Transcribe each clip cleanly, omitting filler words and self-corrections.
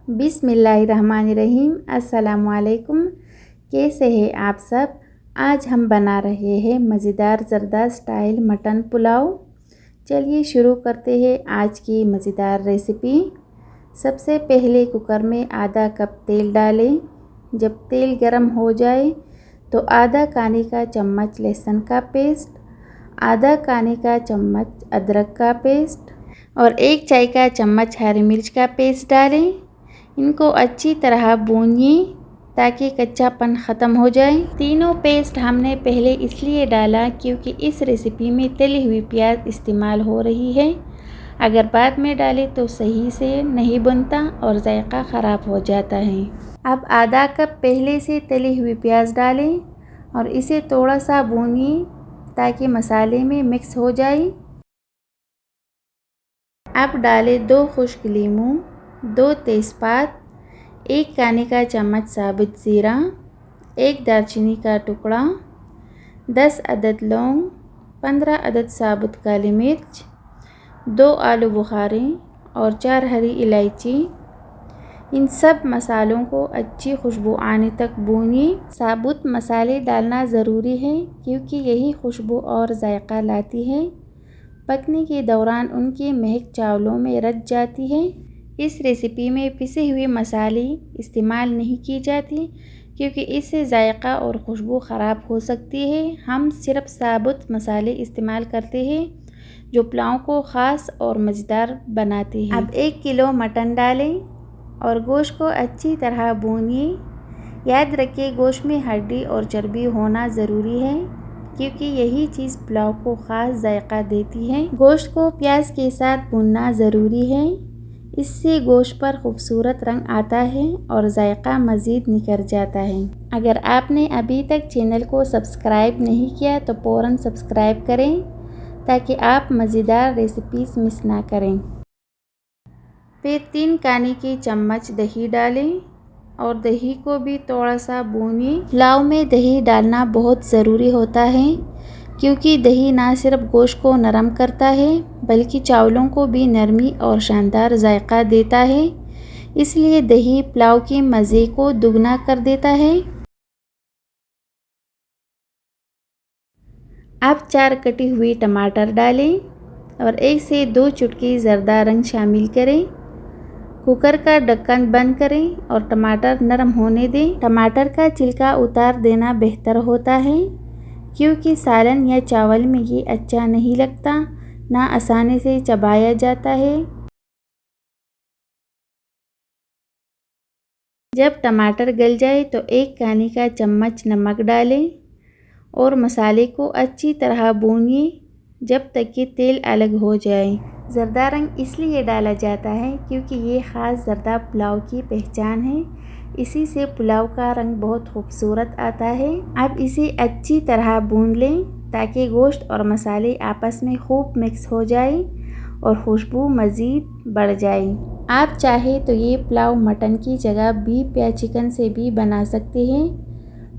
बिस्मिल्लाहिर्रहमानिर्रहीम। अस्सलामुअलैकुम। कैसे हैं आप सब। आज हम बना रहे हैं मज़ेदार ज़रदा स्टाइल मटन पुलाव। चलिए शुरू करते हैं आज की मज़ेदार रेसिपी। सबसे पहले कुकर में आधा कप तेल डालें। जब तेल गर्म हो जाए तो आधा खाने का चम्मच लहसुन का पेस्ट, आधा खाने का चम्मच अदरक का पेस्ट और 1 चाय का चम्मच हरी मिर्च का पेस्ट डालें। इनको अच्छी तरह भूनिए ताकि कच्चापन ख़त्म हो जाए। तीनों पेस्ट हमने पहले इसलिए डाला क्योंकि इस रेसिपी में तली हुई प्याज इस्तेमाल हो रही है। अगर बाद में डालें तो सही से नहीं बनता और जायका ख़राब हो जाता है। अब आधा कप पहले से तली हुई प्याज डालें और इसे थोड़ा सा भूनिए ताकि मसाले में मिक्स हो जाए। अब डालें 2 खुश्क लीमू, 2 तेज़पात, 1 खाने का चम्मच साबुत ज़ीरा, 1 दालचीनी का टुकड़ा, 10 अदद लौंग, 15 अदद साबुत काली मिर्च, 2 आलू बुखारे और 4 हरी इलायची। इन सब मसालों को अच्छी खुशबू आने तक भूनिए। साबुत मसाले डालना ज़रूरी है क्योंकि यही खुशबू और जायका लाती है। पकने के दौरान उनकी महक चावलों में रच जाती है। इस रेसिपी में पिसे हुए मसाले इस्तेमाल नहीं की जाती क्योंकि इससे जायका और खुशबू ख़राब हो सकती है। हम सिर्फ साबुत मसाले इस्तेमाल करते हैं जो पुलाव को ख़ास और मज़ेदार बनाते हैं। अब 1 किलो मटन डालें और गोश्त को अच्छी तरह भूनिए। याद रखिए गोश्त में हड्डी और चर्बी होना ज़रूरी है क्योंकि यही चीज़ पुलाव को ख़ास जायका देती है। गोश्त को प्याज के साथ भूनना ज़रूरी है। इससे गोश्त पर खूबसूरत रंग आता है और जायका मज़ीद निखर जाता है। अगर आपने अभी तक चैनल को सब्सक्राइब नहीं किया तो फ़ौरन सब्सक्राइब करें ताकि आप मज़ेदार रेसिपीज़ मिस ना करें। फिर 3 खाने की चम्मच दही डालें और दही को भी थोड़ा सा भूनिए। पुलाव में दही डालना बहुत ज़रूरी होता है क्योंकि दही ना सिर्फ गोश्त को नरम करता है बल्कि चावलों को भी नरमी और शानदार जायका देता है। इसलिए दही पुलाव के मज़े को दुगना कर देता है। अब 4 कटी हुई टमाटर डालें और 1 से 2 चुटकी ज़रदा रंग शामिल करें। कुकर का ढक्कन बंद करें और टमाटर नरम होने दें। टमाटर का छिलका उतार देना बेहतर होता है क्योंकि सालन या चावल में ये अच्छा नहीं लगता, ना आसानी से चबाया जाता है। जब टमाटर गल जाए तो 1 खाने का चम्मच नमक डालें और मसाले को अच्छी तरह भूनिए जब तक कि तेल अलग हो जाए। ज़रदा रंग इसलिए डाला जाता है क्योंकि ये ख़ास ज़रदा पुलाव की पहचान है। इसी से पुलाव का रंग बहुत खूबसूरत आता है। अब इसे अच्छी तरह भून लें ताकि गोश्त और मसाले आपस में खूब मिक्स हो जाए और खुशबू मज़ीद बढ़ जाए। आप चाहे तो ये पुलाव मटन की जगह बीफ या चिकन से भी बना सकते हैं।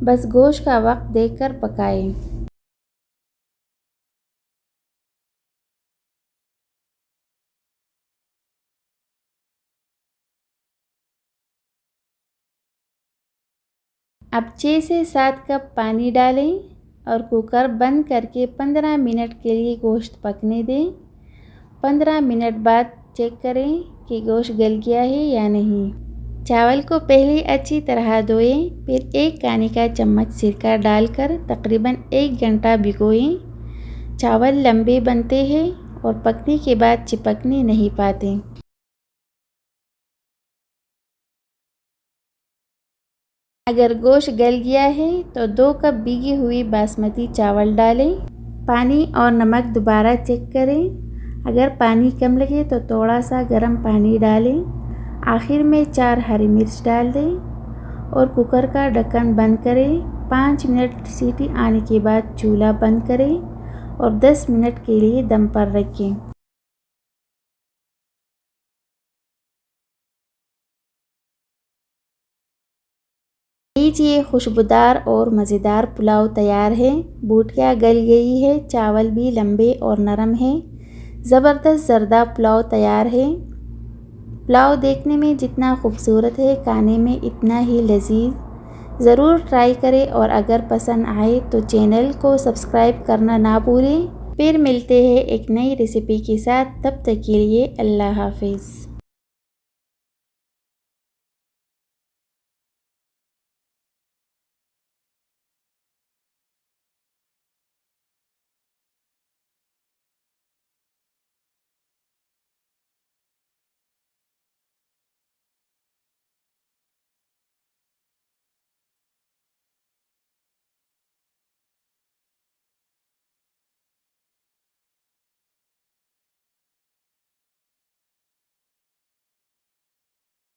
बस गोश्त का वक्त देखकर पकाएं। अब 6 से 7 कप पानी डालें और कुकर बंद करके 15 मिनट के लिए गोश्त पकने दें। 15 मिनट बाद चेक करें कि गोश्त गल गया है या नहीं। चावल को पहले अच्छी तरह धोएं, फिर 1 खाने का चम्मच सिरका डालकर तकरीबन 1 घंटा भिगोएं। चावल लंबे बनते हैं और पकने के बाद चिपकने नहीं पाते। अगर गोश्त गल गया है तो 2 कप भीगी हुई बासमती चावल डालें। पानी और नमक दोबारा चेक करें। अगर पानी कम लगे तो थोड़ा सा गर्म पानी डालें। आखिर में 4 हरी मिर्च डाल दें और कुकर का ढक्कन बंद करें। 5 मिनट सीटी आने के बाद चूल्हा बंद करें और 10 मिनट के लिए दम पर रखें। लीजिए खुशबूदार और मज़ेदार पुलाव तैयार है। बूटियाँ गल गई है, चावल भी लंबे और नरम है। ज़बरदस्त ज़रदा पुलाव तैयार है। पुलाव देखने में जितना खूबसूरत है, खाने में इतना ही लजीज। ज़रूर ट्राई करें और अगर पसंद आए तो चैनल को सब्सक्राइब करना ना भूलें। फिर मिलते हैं एक नई रेसिपी के साथ, तब तक के लिए अल्लाह हाफिज़।